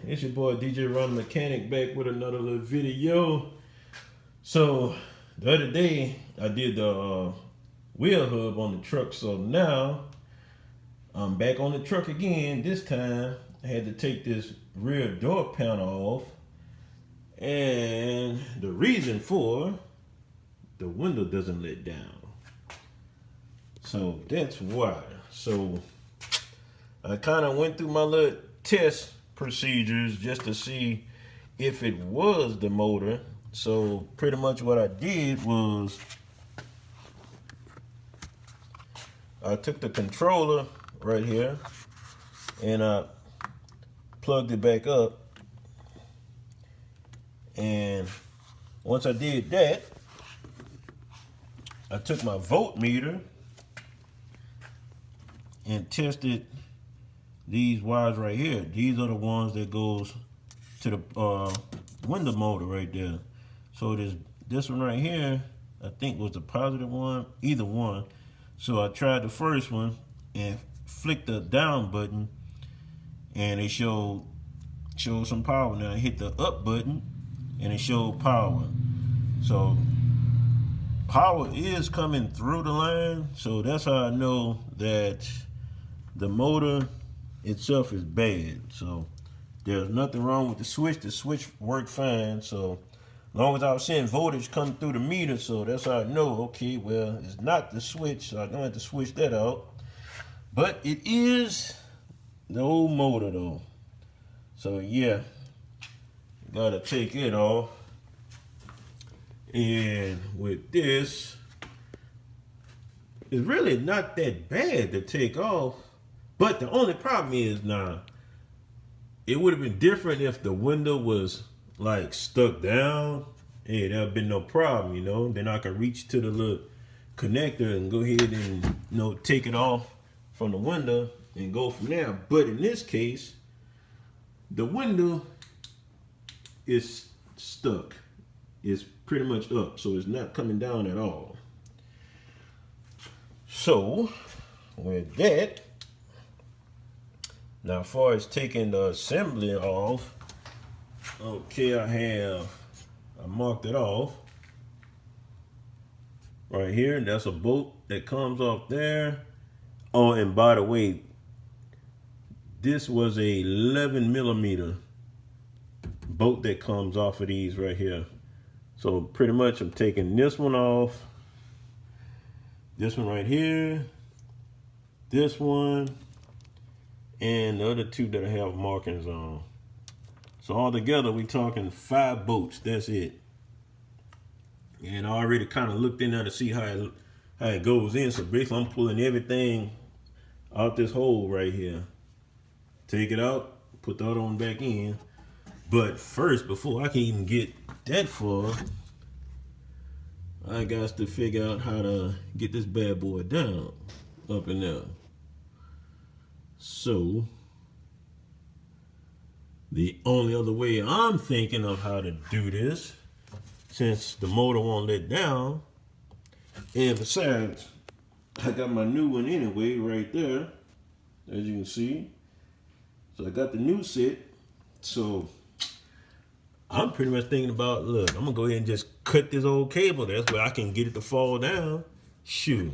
It's your boy DJ Ron Mechanic back with another little video. So the other day I did the wheel hub on the truck, so now I'm back on the truck again. This time I had to take this rear door panel off, and the reason for the window doesn't let down. So that's why. So I kind of went through my little test procedures just to see if it was the motor. So pretty much what I did was I took the controller right here and I plugged it back up, and once I did that, I took my voltmeter and tested these wires right here. These are the ones that goes to the window motor right there. So this one right here, I think was the positive one, either one. So I tried the first one and flicked the down button, and it showed some power. Now I hit the up button and it showed power. So power is coming through the line, so that's how I know that the motor itself is bad. So there's nothing wrong with the switch. The switch worked fine. So as long as I was seeing voltage come through the meter, so that's how I know, okay, well, it's not the switch, so I don't have to switch that out. But it is the old motor though. So yeah, gotta take it off. And with this, it's really not that bad to take off. But the only problem is now, it would have been different if the window was like stuck down. Hey, that would have been no problem, you know. Then I could reach to the little connector and go ahead and, you know, take it off from the window and go from there. But in this case, the window is stuck. It's pretty much up, so it's not coming down at all. So with that, now as far as taking the assembly off, okay, I marked it off right here. That's a bolt that comes off there. Oh, and by the way, this was a 11 millimeter bolt that comes off of these right here. So pretty much I'm taking this one off, this one right here, this one, and the other two that I have markings on. So all together we talking 5 bolts. That's it. And I already kind of looked in there to see how it goes in. So basically I'm pulling everything out this hole right here. Take it out, put the other one back in. But first, before I can even get that far, I got to figure out how to get this bad boy down up in there. So the only other way I'm thinking of how to do this, since the motor won't let down, and besides, I got my new one anyway right there, as you can see. So I got the new set. So I'm pretty much thinking about, look, I'm gonna go ahead and just cut this old cable. That's where I can get it to fall down. Shoot,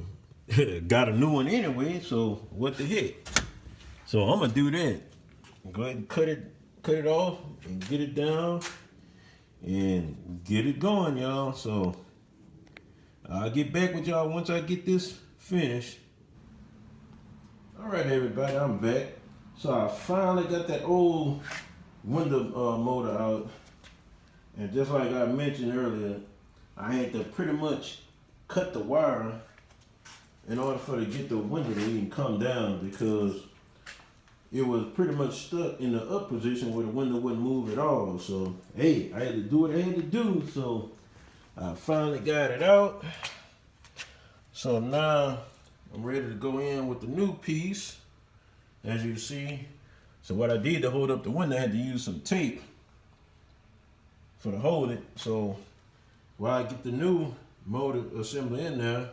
got a new one anyway, so what the heck? So I'm gonna do that. Go ahead and cut it off and get it down and get it going, y'all. So I'll get back with y'all once I get this finished. All right, everybody, I'm back. So I finally got that old window motor out. And just like I mentioned earlier, I had to pretty much cut the wire in order for to get the window to even come down, because it was pretty much stuck in the up position where the window wouldn't move at all. So, hey, I had to do what I had to do. So I finally got it out. So now I'm ready to go in with the new piece, as you see. So what I did to hold up the window, I had to use some tape for to hold it. So while I get the new motor assembly in there,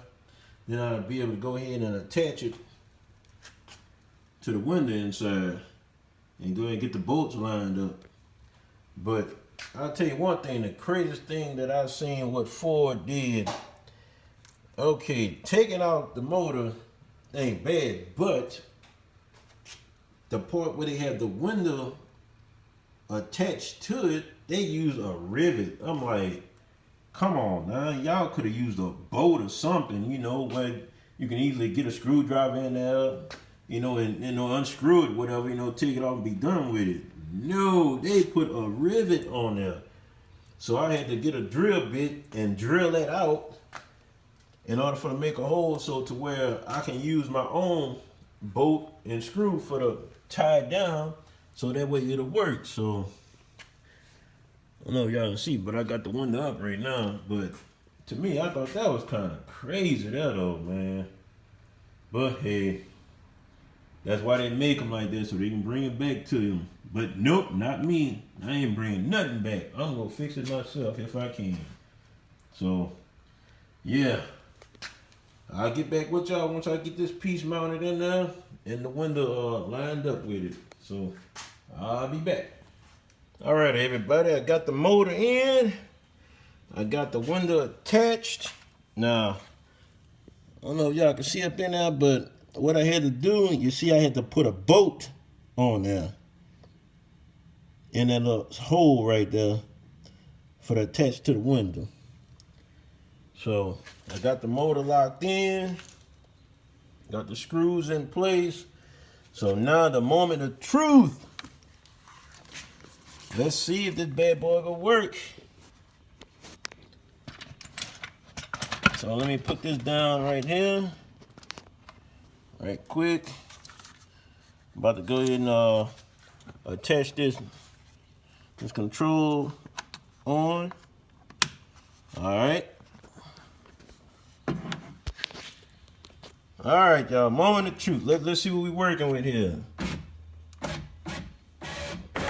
then I'll be able to go ahead and attach it to the window inside. and go ahead and get the bolts lined up. But I'll tell you one thing, the craziest thing that I've seen what Ford did, okay, taking out the motor ain't bad, but the part where they have the window attached to it, they use a rivet. I'm like, come on now, y'all could have used a bolt or something, you know, where you can easily get a screwdriver in there, you know, and unscrew it, whatever, you know, take it off and be done with it. No, they put a rivet on there. So I had to get a drill bit and drill that out in order for to make a hole so to where I can use my own bolt and screw for the tie it down so that way it'll work. So I don't know if y'all can see, but I got the window up right now. But to me, I thought that was kind of crazy, that though, man. But hey, that's why they make them like that, so they can bring it back to them. But nope, not me. I ain't bringing nothing back. I'm gonna fix it myself if I can. So, yeah. I'll get back with y'all once I get this piece mounted in there and the window lined up with it. So, I'll be back. All right, everybody. I got the motor in. I got the window attached. Now, I don't know if y'all can see up in there, but what I had to do, you see I had to put a bolt on there in that little hole right there for the attach to the window. So I got the motor locked in, got the screws in place. So now the moment of truth. Let's see if this bad boy will work. So let me put this down right here. Right quick. About to go ahead and attach this control on. Alright. Alright, y'all. Moment of truth. Let's see what we're working with here.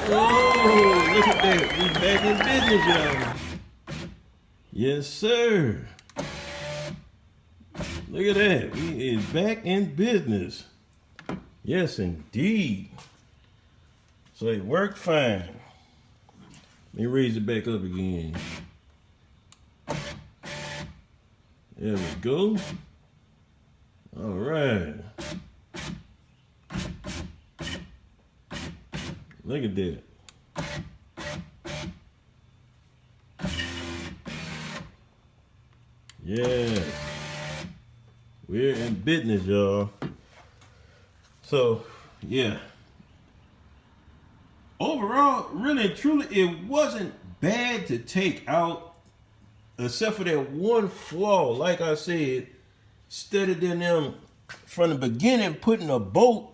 Oh, look at that. We back in business, y'all. Yes, sir. Look at that. We is back in business. Yes, indeed. So it worked fine. Let me raise it back up again. There we go. All right. Look at that. Yeah. We're in business, y'all. So, yeah. Overall, really and truly, it wasn't bad to take out, except for that one flaw. Like I said, instead of them from the beginning putting a bolt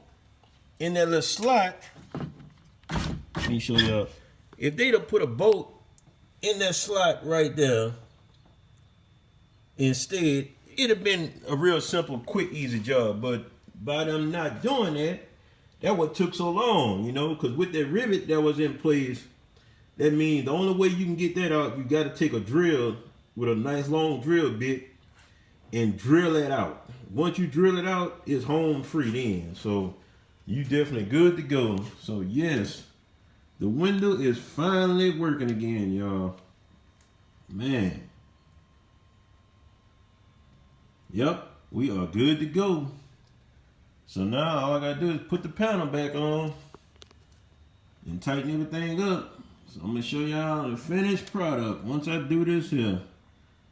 in that little slot. Let me show y'all. If they'd have put a bolt in that slot right there, instead, it'd have been a real simple, quick, easy job. But by them not doing that, that's what took so long, you know, because with that rivet that was in place, that means the only way you can get that out, you got to take a drill with a nice long drill bit and drill that out. Once you drill it out, it's home free then. So you definitely good to go. So yes, the window is finally working again, y'all. Man. Yep, we are good to go. So now all I gotta do is put the panel back on and tighten everything up. So I'm gonna show y'all the finished product. Once I do this here,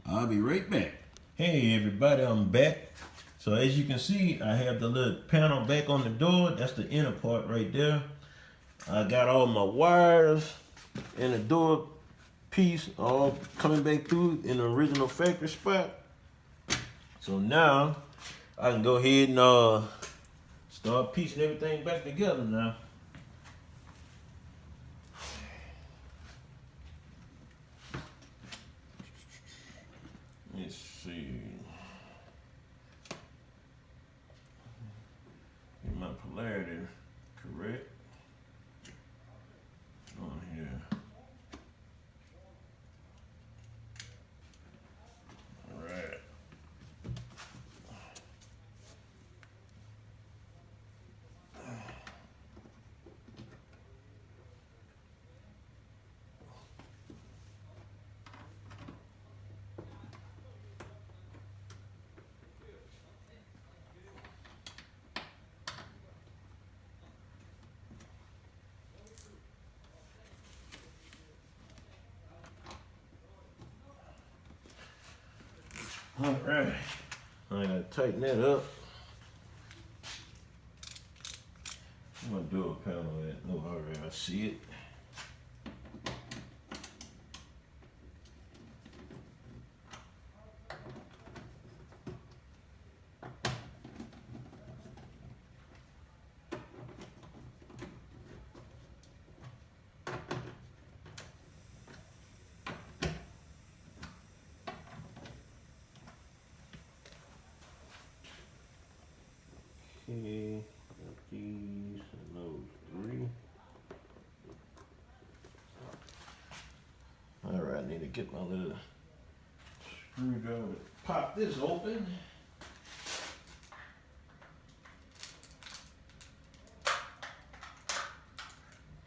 I'll be right back. Hey everybody, I'm back. So as you can see, I have the little panel back on the door. That's the inner part right there. I got all my wires in the door piece all coming back through in the original factory spot. So now I can go ahead and start piecing everything back together now. Let's see. Get my polarity correct on here. All right. All right, I gotta tighten that up. I'm gonna do a panel at. Oh, all right, I see it. Okay, got these and those three. All right, I need to get my little screwdriver to pop this open.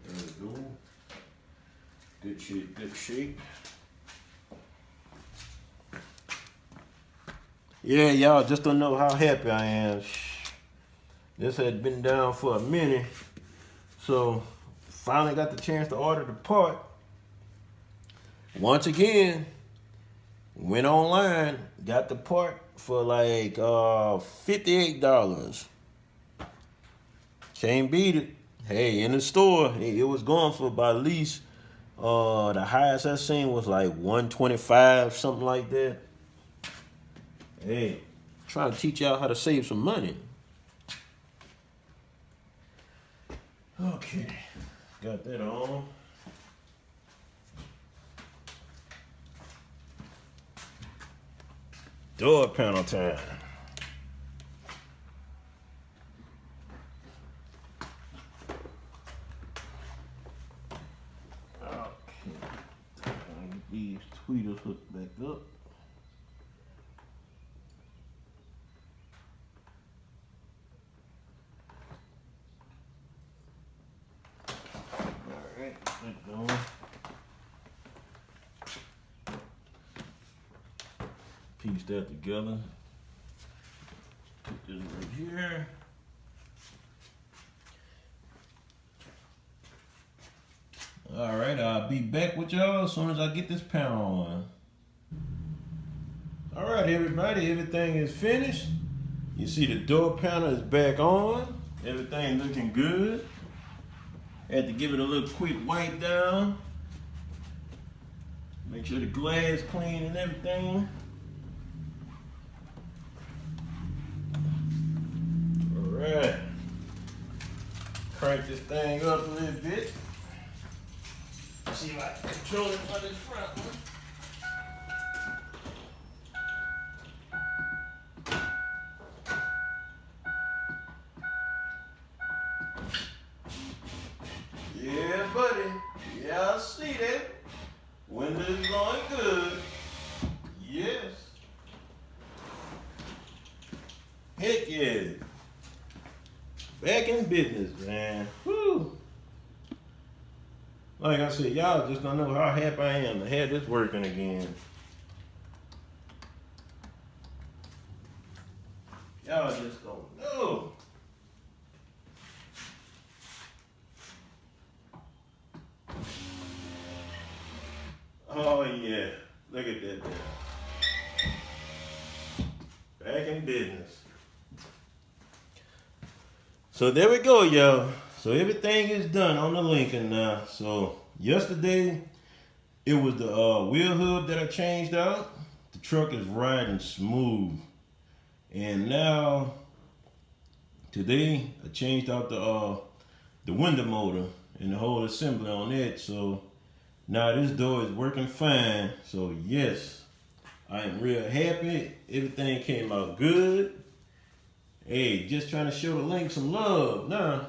There we go. Good shape, good shape. Yeah, y'all just don't know how happy I am. This had been down for a minute, so finally got the chance to order the part. Once again, went online, got the part for like $58. Can't beat it. Hey, in the store, it was going for about at least the highest I seen was like $125, something like that. Hey, trying to teach y'all how to save some money. Okay, got that on. Door panel time. Okay, get these tweeters hooked back up. Piece that together. Put this right here. All right, I'll be back with y'all as soon as I get this panel on. All right, everybody, everything is finished. You see the door panel is back on. Everything looking good. Had to give it a little quick wipe down. Make sure the glass clean and everything. All right. Crank this thing up a little bit. See if I can control it on this front one. Yeah, buddy. Yeah, I see that. Windows going good. Yes. Heck yeah. Back in business, man. Whew. Like I said, y'all just don't know how happy I am to have this working again. Y'all just don't know. Oh yeah, look at that there. Back in business. So there we go, y'all. So everything is done on the Lincoln now. So yesterday, it was the wheel hub that I changed out. The truck is riding smooth. And now, today, I changed out the window motor and the whole assembly on it. So now this door is working fine. So yes, I am real happy. Everything came out good. Hey, just trying to show the Link some love now.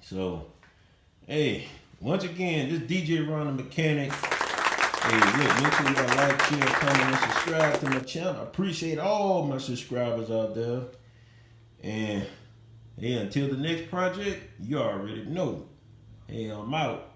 So, hey, once again, this DJ Ron the Mechanic. Hey, look, make sure y'all like, share, comment, and subscribe to my channel. I appreciate all my subscribers out there. And, hey, until the next project, you already know. Hey, I'm out.